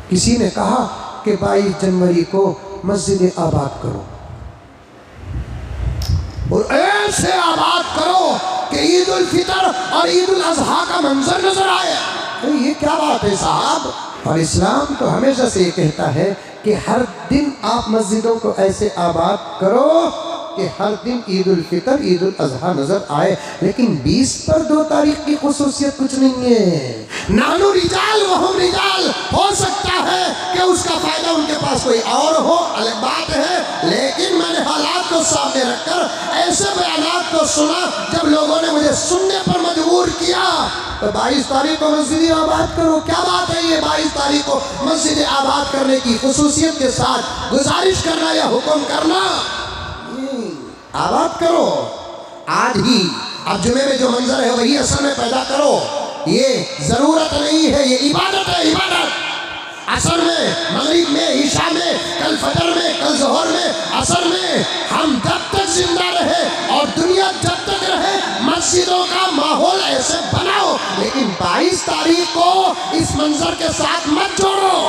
किसी ने कहा कि 22 जनवरी को मस्जिद आबाद करो और ऐसे आबाद करो कि ईद उल फितर और ईद उल अजहा का मंजर नजर आए। तो ये क्या बात है साहब? और इस्लाम तो हमेशा से ये कहता है कि हर दिन आप मस्जिदों को ऐसे आबाद करो कि हर दिन ईद उल फितर ईद उल अजहा नजर आए। लेकिन 20 पर 2 तारीख की खुसूसियत कुछ नहीं है। नानू रिजाल वहुम रिजाल, हो सकता है कि उसका फायदा उनके पास कोई और हो, अलग बात है। लेकिन मैंने हालात को सामने रखकर ऐसे बयानात को सुना जब लोगों ने मुझे सुनने पर मजबूर किया। तो 22 तारीख को मस्जिद आबाद करो, क्या बात है ये 22 तारीख को मस्जिद आबाद करने की खुसूसियत के साथ गुजारिश करना या हुक्म करना? आबाद करो आज ही। अब जुमे में जो मंजर है वही असल में पैदा करो। ये जरूरत नहीं है, ये इबादत है, इबादत। असर में, मगरिब में, ईशा में, कल फजर में, कल जोहर में, असर में हम जब तक जिंदा रहे और दुनिया जब तक रहे मस्जिदों का माहौल ऐसे बनाओ। लेकिन 22 तारीख को इस मंजर के साथ मत जोड़ो।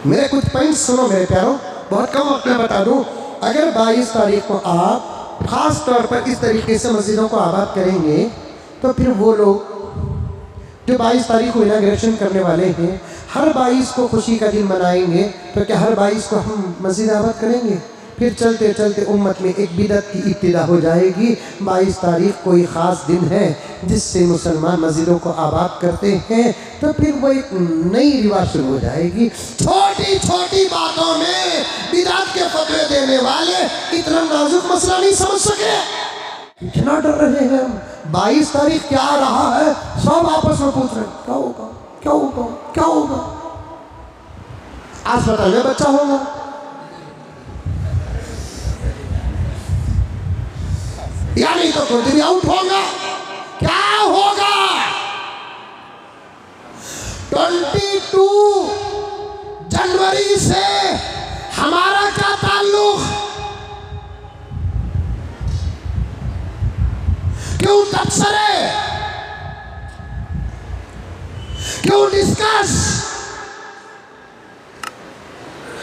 मेरे कुछ पॉइंट्स सुनो मेरे प्यारों, बहुत कम वक्त में बता दूं। अगर 22 तारीख को आप खास तौर पर इस तरीके से मस्जिदों को आबाद करेंगे तो फिर वो लोग जो 22 तारीख को इनाग्रेशन करने वाले हैं हर 22 को खुशी का दिन मनाएंगे, तो क्या हर 22 को हम मस्जिद आबाद करेंगे? फिर चलते चलते उम्मत में एक बिदअत की इब्तिदा हो जाएगी। 22 तारीख कोई ख़ास दिन है जिससे मुसलमान मस्जिदों को आबाद करते हैं, तो फिर वो एक नई रिवाज शुरू हो जाएगी। छोटी छोटी बातों में बिदअत के फतवे देने वाले इतना नाजुक मसला नहीं समझ सके। इतना डर रहे हैं हम। 22 तारीख क्या आ रहा है, सब आपस में पूछ रहे हैं क्या होगा, क्या होगा, क्या होगा। अस्पताल में बच्चा होगा, या नहीं तो कुछ भी आउट होगा, क्या होगा। 22 जनवरी से हमारा क्या ताल्लुक? क्यों तबसरे, क्यों डिस्कस,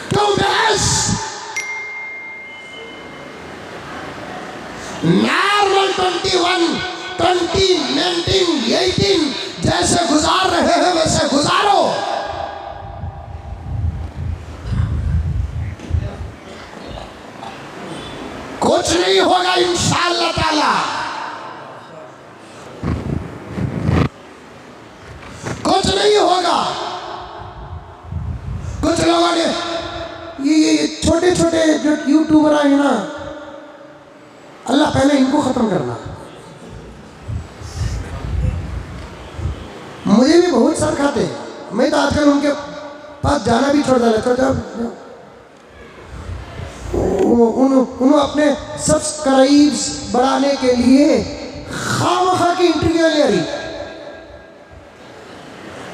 क्यों बहस? नॉर्मल 21, 20, 19, 18 जैसे गुजार रहे हैं वैसे गुजारो। कुछ नहीं होगा इंशाअल्लाह ताला, कुछ नहीं होगा। कुछ लोगों ने ये छोटे छोटे जो यूट्यूबर आए ना, अल्लाह पहले इनको खत्म करना। मुझे भी बहुत सर खाते हैं, मैं तो आजकल उनके पास जाना भी छोड़ देता। जब उन्होंने अपने सब्सक्राइब्स बढ़ाने के लिए खामखा की इंटरव्यू ले रही,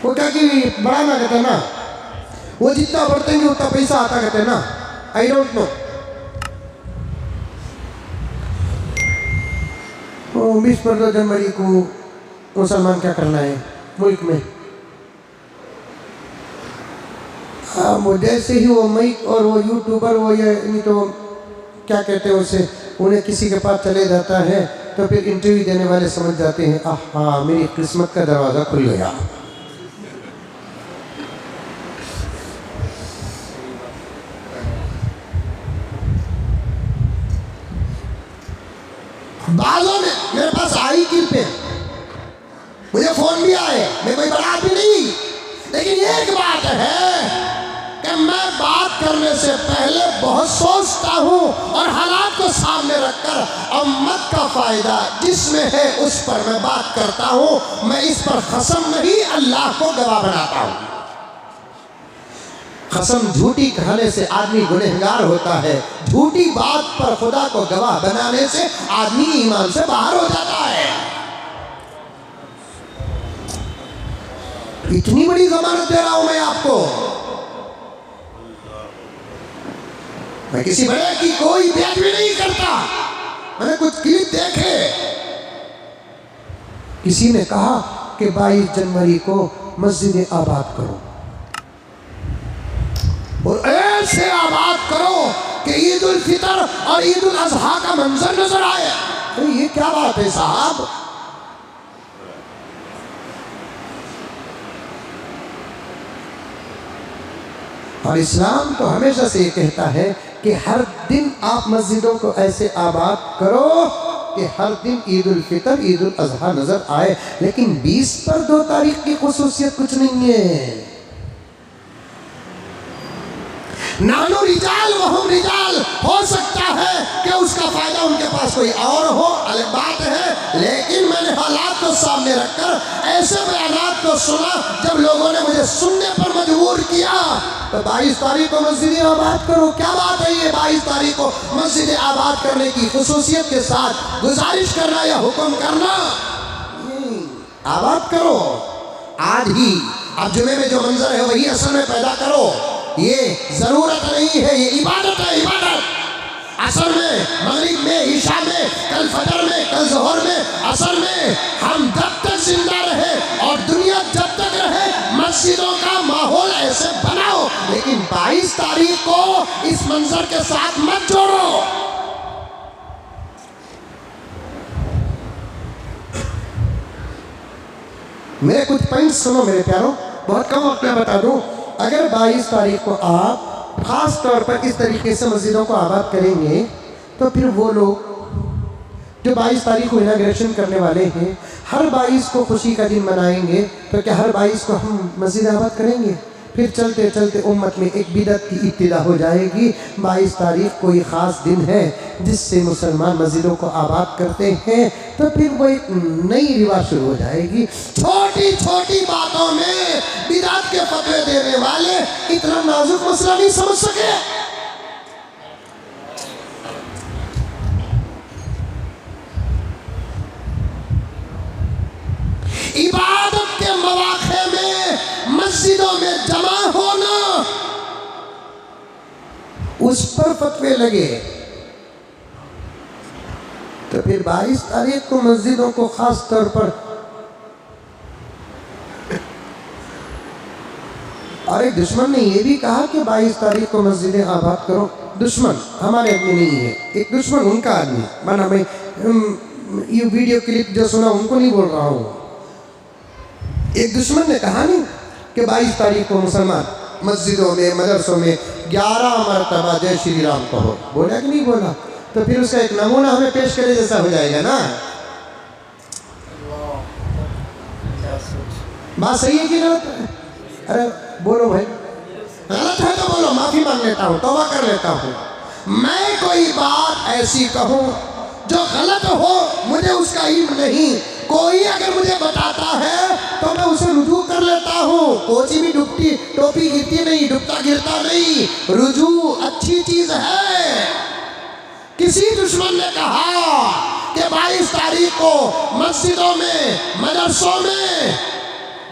वो क्या कि बढ़ाना कहते हैं ना, वो जितना बढ़ते हैं उतना पैसा आता कहते हैं ना। I don't know. 20 पर 2 जनवरी को मुसलमान क्या करना है मुल्क में? जैसे ही वो माइक और वो यूट्यूबर वो ये नहीं तो क्या कहते हैं उसे, उन्हें किसी के पास चले जाता है तो फिर इंटरव्यू देने वाले समझ जाते हैं आहा मेरी किस्मत का दरवाज़ा खुल गया। बालों में मेरे पास आई किरपे, मुझे फोन भी आए, मैं कोई बड़ा आदमी नहीं। लेकिन एक बात है कि मैं बात करने से पहले बहुत सोचता हूँ और हालात को सामने रखकर उम्मत का फायदा जिसमें है उस पर मैं बात करता हूँ। मैं इस पर कसम नहीं अल्लाह को गवाह बनाता हूँ। कसम झूठी कहने से आदमी गुनहगार होता है, झूठी बात पर खुदा को गवाह बनाने से आदमी ईमान से बाहर हो जाता है। इतनी बड़ी जमानत दे रहा हूं मैं आपको। मैं किसी बड़े की कोई बेइज्जती नहीं करता। मैंने कुछ क्लिप देखे, किसी ने कहा कि 22 जनवरी को मस्जिद आबाद करो और ऐसे आबाद करो कि ईद उल फितर और ईद उल अजहा का मंजर नजर आए। तो ये क्या बात है साहब? और इस्लाम तो हमेशा से ये कहता है कि हर दिन आप मस्जिदों को ऐसे आबाद करो कि हर दिन ईद उल फितर ईद उल अजहा नजर आए। लेकिन 20 पर 2 तारीख की खुसूसियत कुछ नहीं है। नानो रिजाल वहुम रिजाल, हो सकता है कि उसका फायदा उनके पास कोई और हो, अलग बात है। लेकिन मैंने हालात को सामने रखकर ऐसे बयानात को सुना जब लोगों ने मुझे सुनने पर मजबूर किया। तो 22 तारीख को मस्जिद आबाद करो, क्या बात है ये 22 तारीख को मस्जिद आबाद करने की खुसूसियत के साथ गुजारिश करना या हुक्म करना? आबाद करो आज ही। अब जुमे में जो मंजर है वही असल में पैदा करो। ये जरूरत नहीं है, ये इबादत है, इबादत। असल में मगरिब में, ईशा में, कल फजर में, कल जोहर में, असर में हम जब तक जिंदा रहे और दुनिया जब तक रहे मस्जिदों का माहौल ऐसे बनाओ। लेकिन 22 तारीख को इस मंजर के साथ मत जोड़ो। मेरे कुछ पॉइंट सुनो मेरे प्यारों, बहुत कम वक्त में बता दूं। अगर 22 तारीख को आप ख़ास तौर पर इस तरीके से मस्जिदों को आबाद करेंगे तो फिर वो लोग जो 22 तारीख को इनाग्रेशन करने वाले हैं हर 22 को खुशी का दिन मनाएंगे। तो क्या हर 22 को हम मस्जिद आबाद करेंगे? फिर चलते चलते उम्मत में एक बिदअत की इब्तिदा हो जाएगी। 22 तारीख कोई ख़ास दिन है जिससे मुसलमान मस्जिदों को आबाद करते हैं, तो फिर वो एक नई रिवाज शुरू हो जाएगी। छोटी छोटी बातों में बिदअत के फतवे देने वाले इतना नाजुक मसला नहीं समझ सके। इबादत के मौके में मस्जिदों में जमा होना, उस पर फतवे लगे तो फिर 22 तारीख को मस्जिदों को खास तौर पर, अरे दुश्मन ने यह भी कहा कि 22 तारीख को मस्जिदें आबाद करो। दुश्मन हमारे आदमी नहीं है, एक दुश्मन उनका आदमी। माना मैं ये वीडियो क्लिप जो सुना उनको नहीं बोल रहा हूँ। एक दुश्मन ने कहा नहीं कि 22 तारीख को मुसलमान मस्जिदों में, मदरसों में 11 मरतबा जय श्री राम कहो। बोला कि नहीं बोला? तो फिर उसका एक नमूना हमें पेश करे जैसा हो जाएगा ना। बात सही है कि गलत है? अरे बोलो भाई, गलत है तो बोलो, माफी मांग लेता हूँ, तौबा कर लेता हूँ। मैं कोई बात ऐसी कहूँ जो गलत हो, मुझे उसका इल्म नहीं। कोई अगर मुझे बताता है तो मैं उसे रुजू कर लेता हूँ। कोची भी डूबती टोपी गिरती नहीं, डूबता गिरता नहीं। रुजू अच्छी चीज है। किसी दुश्मन ने कहा कि 22 तारीख को मस्जिदों में, मदरसों में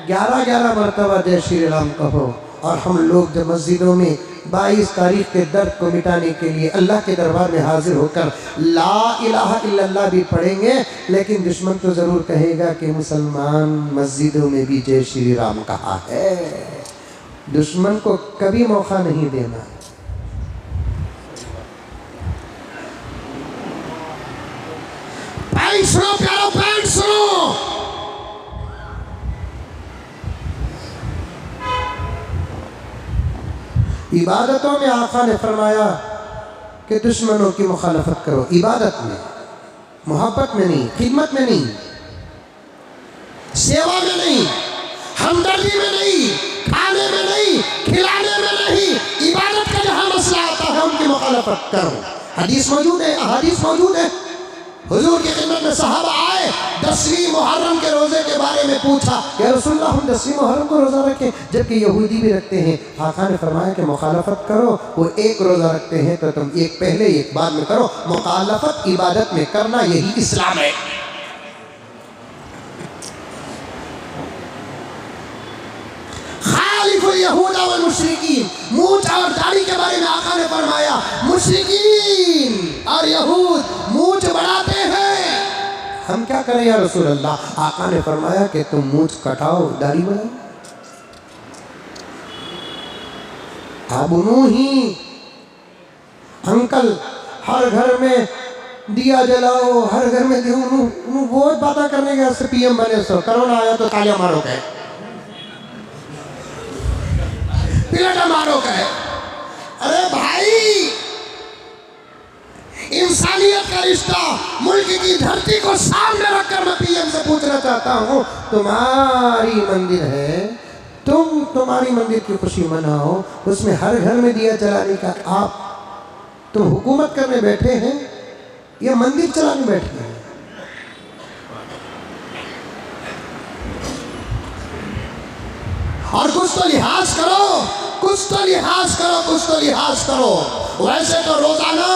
11 मरतबा जय श्री राम कहो, और हम लोग जब मस्जिदों में 22 तारीख के दर्द को मिटाने के लिए अल्लाह के दरबार में हाजिर होकर ला इलाहा इल्लल्लाह भी पढ़ेंगे, लेकिन दुश्मन तो ज़रूर कहेगा कि मुसलमान मस्जिदों में भी जय श्री राम कहा है। दुश्मन को कभी मौका नहीं देना। पैंट सुनो प्यारो, पैंट सुनो। इबादतों में आका ने फरमाया कि दुश्मनों की मुखालफत करो। इबादत में, मोहब्बत में नहीं, खिदमत में नहीं, सेवा में नहीं, हमदर्दी में नहीं, खाने में नहीं, खिलाने में नहीं। इबादत का जहाँ मसला आता है उनकी मुखालफत करो। हदीस मौजूद है, अहादीस मौजूद है। हुजूर की खिदमत में सहाबा आए, 10वीं मुहर्रम के रोजे के बारे में पूछा कि रसूलुल्लाह हम 10वीं मुहर्रम को रोजा रखें जबकि यहूदी भी रखते हैं। आका ने फरमाया कि मुखालफत करो। वो एक रोजा रखते हैं तो तुम एक पहले एक बाद में करो। मुखालफत इबादत में करना, यही इस्लाम है। खालिफुल यहूदा वल मुशरिकीन, मूंछ और दाढ़ी के बारे में आका ने फरमाया मुशरिकीन और यहूद मूंछ बढ़ाते हैं, हम क्या करें या रसूल अल्लाह? आका ने फरमाया कि तुम मूंछ कटाओ, दाढ़ी बढ़ाओ। अब ही अंकल हर घर में दिया जलाओ, हर घर में दियो, वो बात करने के वास्ते पीएम बने। सो कोरोना आया तो तालियां मारो गए, पिलटा मारो गए। अरे भाई, इंसानियत का रिश्ता, मुल्क की धरती को सामने रखकर मैं पीएम से पूछना चाहता हूँ, तुम्हारी मंदिर है, तुम्हारी मंदिर की खुशी मनाओ, उसमें हर घर में दिया जलाने का तुम हुकूमत करने बैठे हैं या मंदिर चलाने बैठे हैं? और कुछ तो लिहाज करो, कुछ तो लिहाज करो, कुछ तो लिहाज करो। वैसे तो रोजाना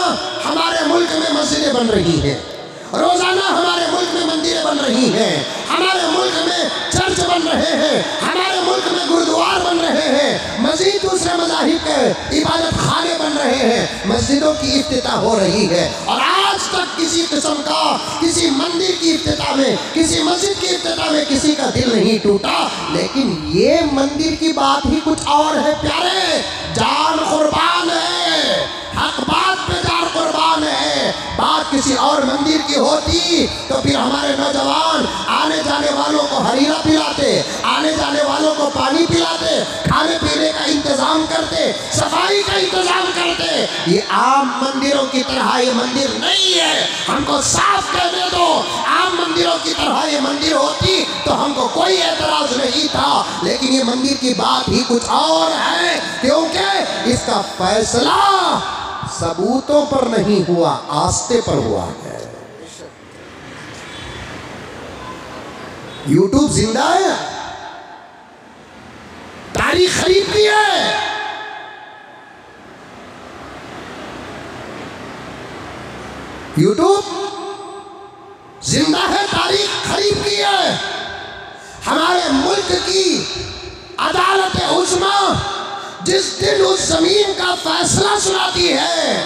हमारे मुल्क में मस्जिदें बन रही हैं, रोजाना हमारे मुल्क में मंदिरें बन रही हैं, हमारे मुल्क में चर्च बन रहे हैं, हमारे मुल्क में गुरुद्वार बन रहे हैं, मजीद दूसरे मज़ाहिब के इबादत खाने बन रहे हैं, मस्जिदों की इफ्तिताह हो रही है। और आज तक किसी किस्म का, किसी मंदिर की इफ्तिताह में, किसी मस्जिद की इफ्तिताह में किसी का दिल नहीं टूटा। लेकिन ये मंदिर की बात ही कुछ और है प्यारे, जान कुर्बान है, हक बात पे जान कुर्बान है। बात किसी और मंदिर की होती तो फिर हमारे नौजवान आने जाने वालों को हरीरा पिलाते, आने जाने वालों को पानी पिलाते, खाने पीने का इंतजाम करते, सफाई का इंतजाम करते। ये आम मंदिरों की तरह ये मंदिर नहीं है, हमको साफ कहने दो। आम मंदिरों की तरह ये मंदिर होती तो हमको कोई एतराज नहीं था, लेकिन ये मंदिर की बात ही कुछ और है, क्योंकि इसका फैसला सबूतों पर नहीं हुआ, आस्ते पर हुआ है। यूट्यूब जिंदा है, तारीख खरीद ली है। यूट्यूब जिंदा है, तारीख खरीद ली है। हमारे मुल्क की अदालत उज़्मा जिस दिन उस जमीन का फैसला सुनाती है,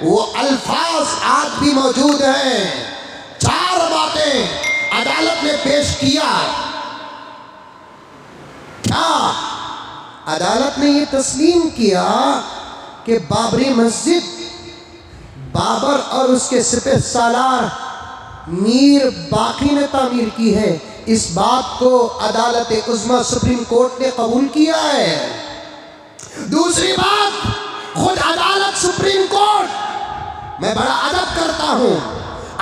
वो अल्फाज आज भी मौजूद हैं। 4 बातें अदालत ने पेश किया। क्या अदालत ने ये तस्लीम किया कि बाबरी मस्जिद बाबर और उसके सिपह सालार मीर बाकी ने तामीर की है। इस बात को अदालत उज़्मा सुप्रीम कोर्ट ने कबूल किया है। दूसरी बात, खुद अदालत सुप्रीम कोर्ट, मैं बड़ा अदब करता हूं,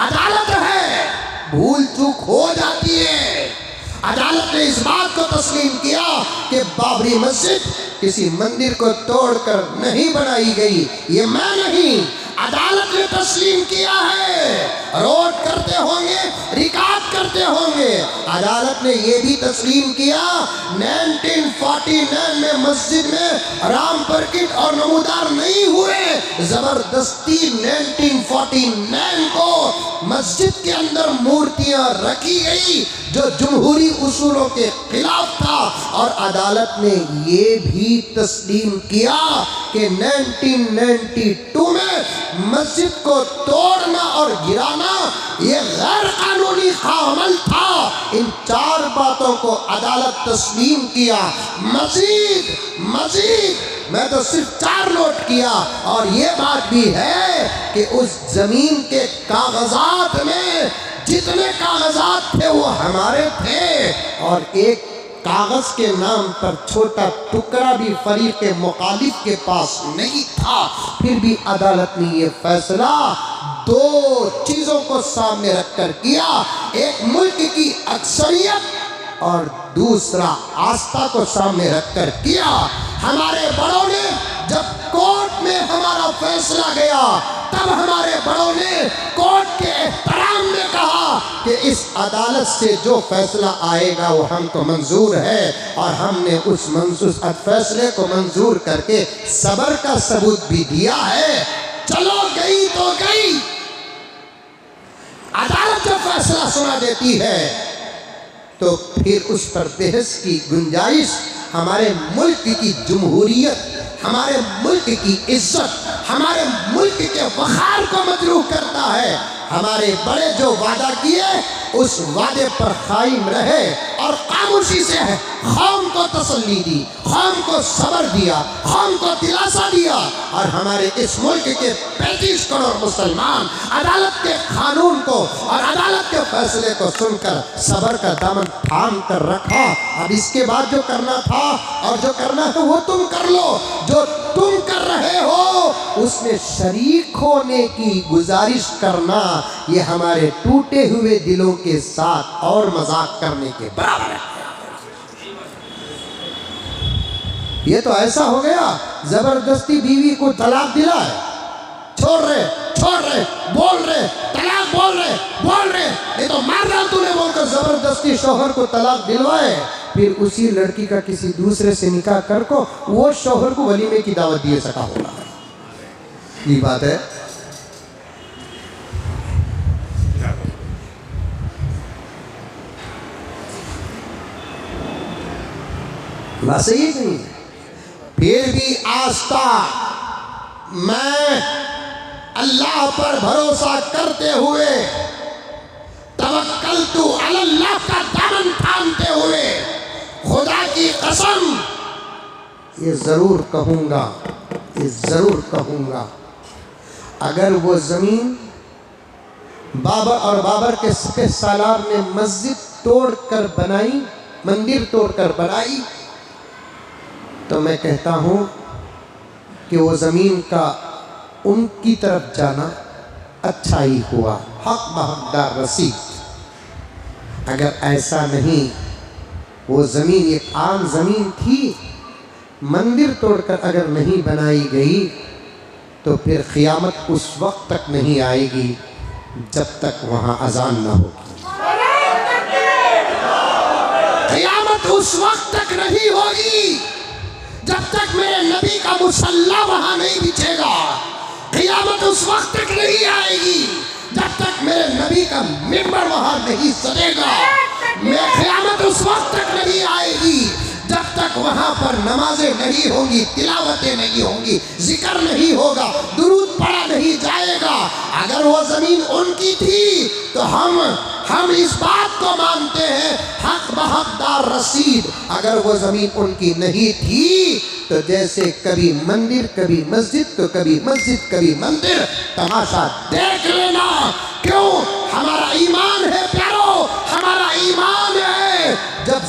अदालत है, भूल चूक हो जाती है। अदालत ने इस बात को तस्लीम किया कि बाबरी मस्जिद किसी मंदिर को तोड़कर नहीं बनाई गई, ये मैं नहीं, अदालत ने तस्लीम किया है। रोड करते होंगे, रिकॉर्ड करते होंगे, अदालत ने यह भी तस्लीम किया 1949 में मस्जिद में राम परकिट और नमूदार नहीं हुए। जबरदस्ती 1949 को मस्जिद के अंदर मूर्तियां रखी गई जो जमहूरी उसूलों के खिलाफ था। और अदालत ने ये भी तस्लीम किया कि 1992 में मस्जिद को तोड़ना और गिराना ये गैर कानूनी अमल था। इन 4 बातों को अदालत तस्लीम किया। मजीद मैं तो सिर्फ 4 नोट किया। और ये बात भी है कि उस जमीन के कागजात में जितने कागजात थे वो हमारे थे, और एक कागज के नाम पर छोटा टुकड़ा भी फरीक मुखालिफ के पास नहीं था। फिर भी अदालत ने ये फैसला 2 चीजों को सामने रखकर किया, एक मुल्क की अक्सरियत और दूसरा आस्था को सामने रखकर किया। हमारे बड़ों ने जब कोर्ट में हमारा फैसला गया, तब हमारे बड़ों ने कोर्ट के एहतराम में कहा कि इस अदालत से जो फैसला आएगा वो हमको मंजूर है, और हमने उस फैसले को मंजूर करके सबर का सबूत भी दिया है। चलो गई तो गई, अदालत जब फैसला सुना देती है तो फिर उस पर बहस की गुंजाइश हमारे मुल्क की जमहूरियत, हमारे मुल्क की इज्जत, हमारे मुल्क के वक़ार को मजरूह करता है। हमारे बड़े जो वादा किए उस वादे पर कायम रहे और खामोशी से है कौम को तसल्ली दी, कौम को सब्र दिया, कौम को दिलासा दिया। और हमारे इस मुल्क के 35 करोड़ मुसलमान अदालत के कानून को और अदालत के फैसले को सुनकर सब्र का दामन थाम कर रखा। अब इसके बाद जो करना था और जो करना है वो तुम कर लो। जो तुम कर रहे हो उसमें शरीक होने की गुजारिश करना ये हमारे टूटे हुए दिलों के साथ और मजाक करने के बराबर है। ये तो ऐसा हो गया जबरदस्ती बीवी को तलाक दिलाए, छोड़ रहे बोल रहे तलाक बोल रहे नहीं तो मार डाल तूने बोलकर जबरदस्ती शौहर को तलाक दिलवाए, फिर उसी लड़की का किसी दूसरे से निकाह कर को वो शौहर को वलीमे की दावत दिए सका होगा। ये बात है। बात सही है नहीं? फिर भी आस्था मैं अल्लाह पर भरोसा करते हुए तवक्कलतु अलल्लाह का दामन थामते हुए खुदा की कसम ये जरूर कहूँगा अगर वो ज़मीन बाबर और बाबर के सालार ने मस्जिद तोड़कर बनाई, मंदिर तोड़कर बनाई, तो मैं कहता हूँ कि वो ज़मीन का उनकी तरफ जाना अच्छा ही हुआ, हक बहकदार रसीद। अगर ऐसा नहीं, वो ज़मीन एक आम ज़मीन थी, मंदिर तोड़कर अगर नहीं बनाई गई तो फिर क़यामत उस वक्त तक नहीं आएगी जब तक वहाँ अजान ना होगी। क़यामत उस वक्त तक नहीं होगी जब तक मेरे नबी का मुसल्ला वहाँ नहीं बिछेगा। क़यामत उस वक्त तक नहीं आएगी जब तक मेरे नबी का मिंबर वहाँ नहीं सजेगा। मैं क़यामत उस वक्त तक नहीं आएगी जब तक वहाँ पर नमाजें नहीं होंगी, तिलावतें नहीं होंगी, जिक्र नहीं होगा, दुरूद पढ़ा नहीं जाएगा। अगर वो ज़मीन उनकी थी तो हम इस बात को मानते हैं हक बहकदार रसीद। अगर वो ज़मीन उनकी नहीं थी तो जैसे कभी मंदिर कभी मस्जिद तो कभी मस्जिद कभी मंदिर, तमाशा देख लेना। क्यों? हमारा ईमान है प्यारो, हमारा ईमान है जब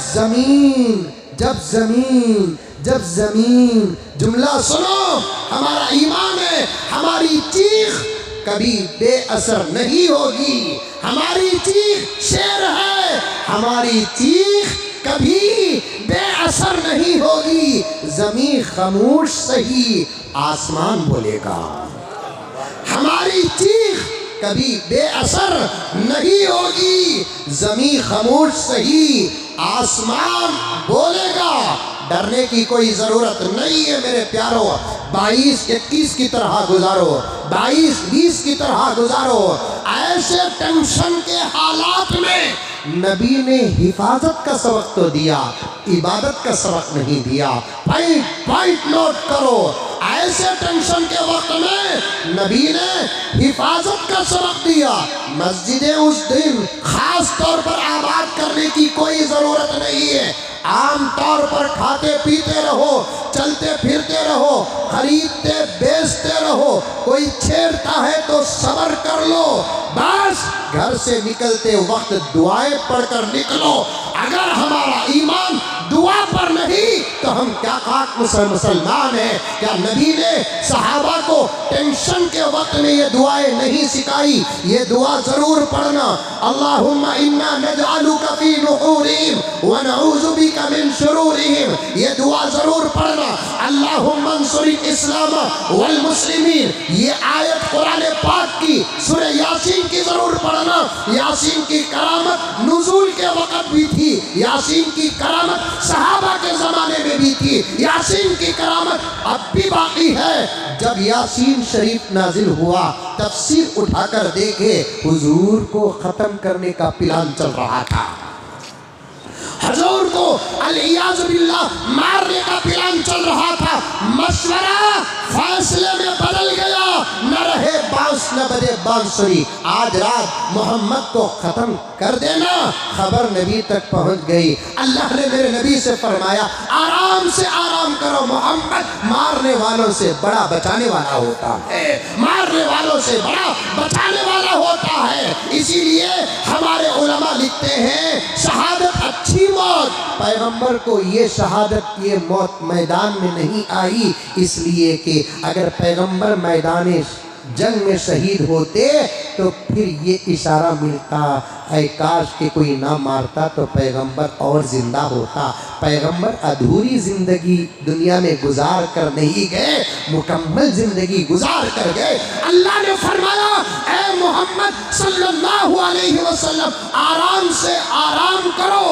ज़मीन जुमला सुनो, हमारा ईमान है हमारी चीख कभी बेअसर नहीं होगी। हमारी चीख शेर है, हमारी चीख कभी बेअसर नहीं होगी। ज़मीन खामोश सही, आसमान बोलेगा। हमारी चीख कभी बेअसर नहीं होगी, ज़मीन खामोश सही, आसमान बोलेगा। डरने की कोई ज़रूरत नहीं है मेरे प्यारो। 22-21 की तरह गुजारो, 22-20 की तरह गुजारो। ऐसे टेंशन के हालात में नबी ने हिफाजत का सबक तो दिया, इबादत का सबक नहीं दिया। पॉइंट नोट करो। ऐसे टेंशन के वक्त में नबी ने हिफाजत का सबक दिया। मस्जिदें उस दिन खास तौर पर आबाद करने की कोई ज़रूरत नहीं है। आम तौर पर खाते पीते रहो, चलते फिरते रहो, खरीदते बेचते रहो। कोई छेड़ता है तो सब्र कर लो। बस घर से निकलते वक्त दुआएं पढ़कर निकलो। अगर हमारा ईमान दुआ पर नहीं तो हम क्या खाक मुसलमान हैं? क्या नबी ने सहाबा को टेंशन के वक्त में ये दुआएं नहीं सिखाई? ये दुआ जरूर पढ़ना। अल्लाहुम्मा इन्ना नजअलुका फी नुहूरिहिम व नऊज़ु बिका मिन शुरूरिहिम। ये दुआ जरूर पढ़ना। अल्लाहुम्मा अंसुरिल इस्लाम वल मुस्लिमीन। ये आयत कुरान पाक की सूरह यासीन की जरूर पढ़ना। यासीन की करामत नुज़ूल के वक्त भी थी, यासीन की करामत सहाबा के ज़माने में भी थी, यासीन की करामत अब भी बाकी है। जब यासीन शरीफ नाजिल हुआ, तफसीर उठाकर देखे, हुजूर को ख़त्म करने का प्लान चल रहा था। हजूर को अलियाज़ बिल्लाह मारने का प्लान चल रहा था, मशवरा फैसले में बदल गया। न रहे बांस न बजे बांसुरी, आज रात मोहम्मद को खत्म कर देना। खबर नबी तक पहुंच गई। अल्लाह ने मेरे नबी से फरमाया, आराम से आराम करो, मोहम्मद मारने वालों से बड़ा बचाने वाला होता है, मारने वालों से बड़ा बचाने वाला होता है। इसीलिए हमारे उलमा लिखते हैं, शहादत अच्छी मौत, पैगंबर को ये शहादत, ये मौत मैदान में नहीं आई, इसलिए कि अगर पैगंबर मैदान जंग में शहीद होते तो फिर ये इशारा मिलता, ऐ काश के कोई ना मारता तो पैगंबर और जिंदा होता। पैगंबर अधूरी जिंदगी दुनिया में गुजार कर नहीं गए, मुकम्मल जिंदगी गुजार कर गए। अल्लाह ने फरमाया, ऐ मोहम्मद सल्लल्लाहु अलैहि वसल्लम, आराम से आराम करो,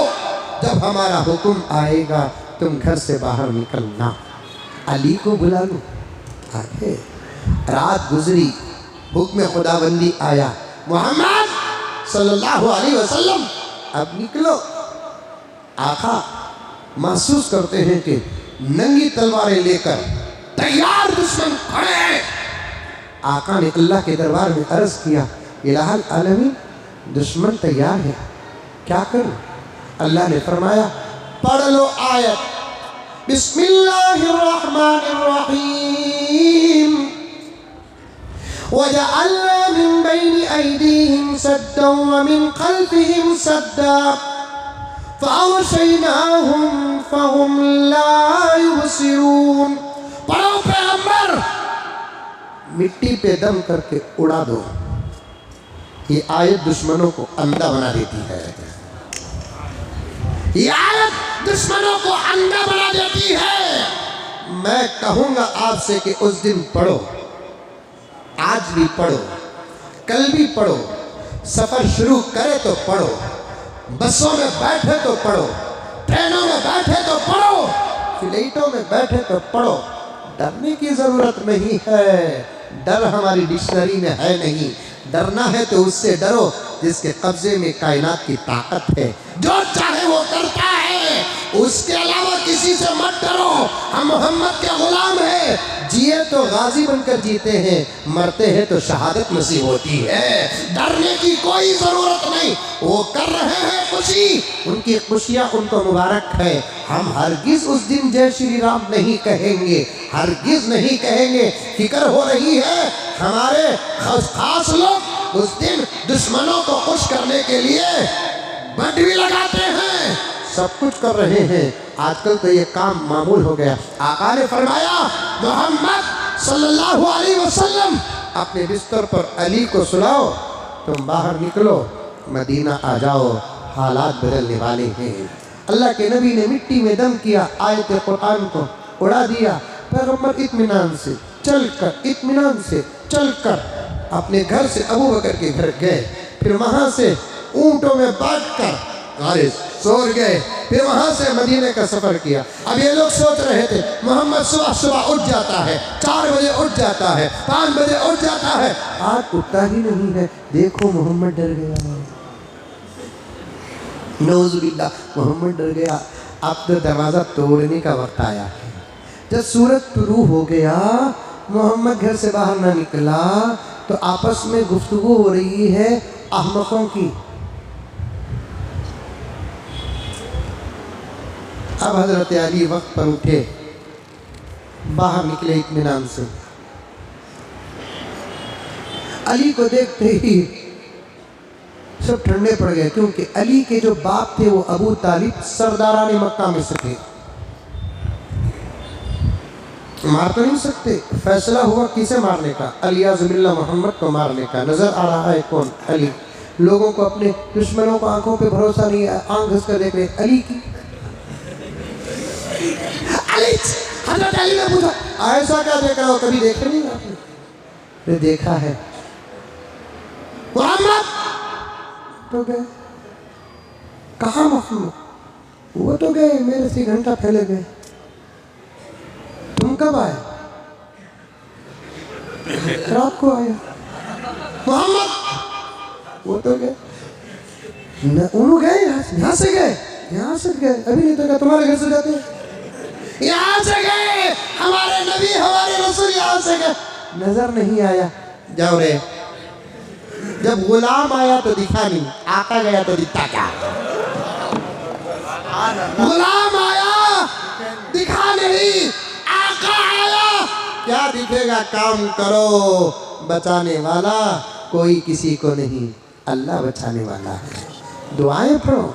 जब हमारा हुक्म आएगा तुम घर से बाहर निकलना। अली को बुला लो, आगे रात गुजरी, हुक्म खुदाबंदी आया, मोहम्मद सल्लल्लाहु अलैहि वसल्लम अब निकलो। आका महसूस करते हैं कि नंगी तलवारें लेकर तैयार दुश्मन खड़े हैं। आका ने अल्लाह के दरबार में अर्ज किया, इलाहुल आलमीन, दुश्मन तैयार है, क्या करूं? अल्लाह ने फरमाया, पढ़ लो आयत, बिस्मिल्लाहिर रहमानिर रहीम, वजअलना मिन बैनि ऐदीहिम सद्दन व मिन खल्फिहिम सद्दा फ़अग़शयनाहुम फ़हुम ला युबसिरून। पढ़ो पैगंबर, मिट्टी पे दम करके उड़ा दो। ये आयत दुश्मनों को अंधा बना देती है, ये आयत दुश्मनों को अंधा बना देती है। मैं कहूँगा आपसे कि उस दिन पढ़ो, आज भी पढ़ो, कल भी पढ़ो, सफ़र शुरू करे तो पढ़ो, बसों में बैठे तो पढ़ो, ट्रेनों में बैठे तो पढ़ो, फ्लाइटों में बैठे तो पढ़ो। डरने की ज़रूरत नहीं है, डर हमारी डिक्शनरी में है नहीं। डरना है तो उससे डरो जिसके कब्जे में कायनात की ताकत है, जो चाहे वो करता है, उसके अलावा किसी से मत डरो। हम मोहम्मद के गुलाम हैं, जिए तो गाजी बनकर जीते हैं, मरते हैं तो शहादत नसीब होती है। डरने की कोई ज़रूरत नहीं, वो कर रहे हैं खुशी, उनकी खुशियाँ उनको मुबारक है। हम हरगिज़ उस दिन जय श्री राम नहीं कहेंगे, हरगिज़ नहीं कहेंगे। फिक्र हो रही है, हमारे खास लोग उस दिन दुश्मनों को खुश करने के लिए बट भी लगाते हैं, सब कुछ कर रहे हैं। आजकल तो ये काम मामूल हो गया। आका ने फरमाया, मोहम्मद सल्लल्लाहु अलैहि वसल्लम, अपने बिस्तर पर अली को सुलाओ, तुम बाहर निकलो, मदीना आ जाओ, हालात बदलने वाले हैं। अल्लाह के नबी ने मिट्टी में दम किया, आयत कुरान को उड़ा दिया। पैगंबर इत्मीनान से चल कर अपने घर से अबू बकर के घर गए, फिर वहाँ से ऊँटों में बैठकर गालिब सो गए, फिर वहाँ से मदीने का सफ़र किया। अब ये लोग सोच रहे थे, मोहम्मद सुबह सुबह उठ जाता है, 4 बजे उठ जाता है, 5 बजे उठ जाता है, आज उठता ही नहीं है। देखो मोहम्मद डर गया, नौज़ुबिल्लाह, मोहम्मद डर गया। अब तो दरवाज़ा तोड़ने का वक्त आया है। जब सूरज तुलू हो गया, मोहम्मद घर से बाहर ना निकला, तो आपस में गुफ्तगू हो रही है अहमकों की। अब हज़रत अली वक्त पर उठे, बाहर निकले इत्मीनान से। अली को देखते ही सब ठंडे पड़ गए, क्योंकि अली के जो बाप थे वो अबू तालिब सरदारान मक्का में से थे। मार तो नहीं सकते, फैसला हुआ किसे मारने का, अलियाज़ बिल्लाह, मोहम्मद को मारने का। नजर आ रहा है कौन? अली। लोगों को, अपने दुश्मनों को आंखों पे भरोसा नहीं है, आंख घस कर देख रहे अली की। अली, हज़रत अली ने पूछा, ऐसा क्या देख रहा हो, कभी देखा नहीं आपने? देखा है। मोहम्मद तो गए। कहाँ मोहम्मद? वो तो गए, मेरे से घंटा पहले गए। तुम कब आए? रात को आया। मोहम्मद वो तो गए, उन्होंने गए, यहाँ से गए, यहाँ से गए, अभी नहीं तो क्या तुम्हारे घर से जाते हैं? यहाँ से गए, हमारे नबी हमारे रसूल यहाँ से गए, नजर नहीं आया। जाओ रे, जब गुलाम आया तो दिखा नहीं, आका गया तो दिखता क्या? गुलाम आया दिखा नहीं, आका आया क्या दिखेगा? काम करो, बचाने वाला कोई किसी को नहीं, अल्लाह बचाने वाला है। दुआएं पढ़ो।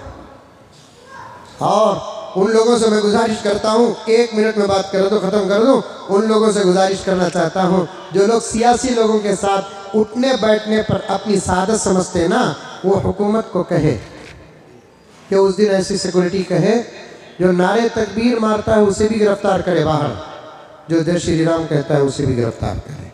और उन लोगों से मैं गुजारिश करता हूँ, 1 मिनट में बात करो तो ख़त्म कर दूँ। उन लोगों से गुजारिश करना चाहता हूँ जो लोग सियासी लोगों के साथ उठने बैठने पर अपनी सादत समझते हैं ना, वो हुकूमत को कहे कि उस दिन ऐसी सिक्योरिटी कहे, जो नारे तकबीर मारता है उसे भी गिरफ्तार करे बाहर, जो जय श्री राम कहता है उसे भी गिरफ्तार करे।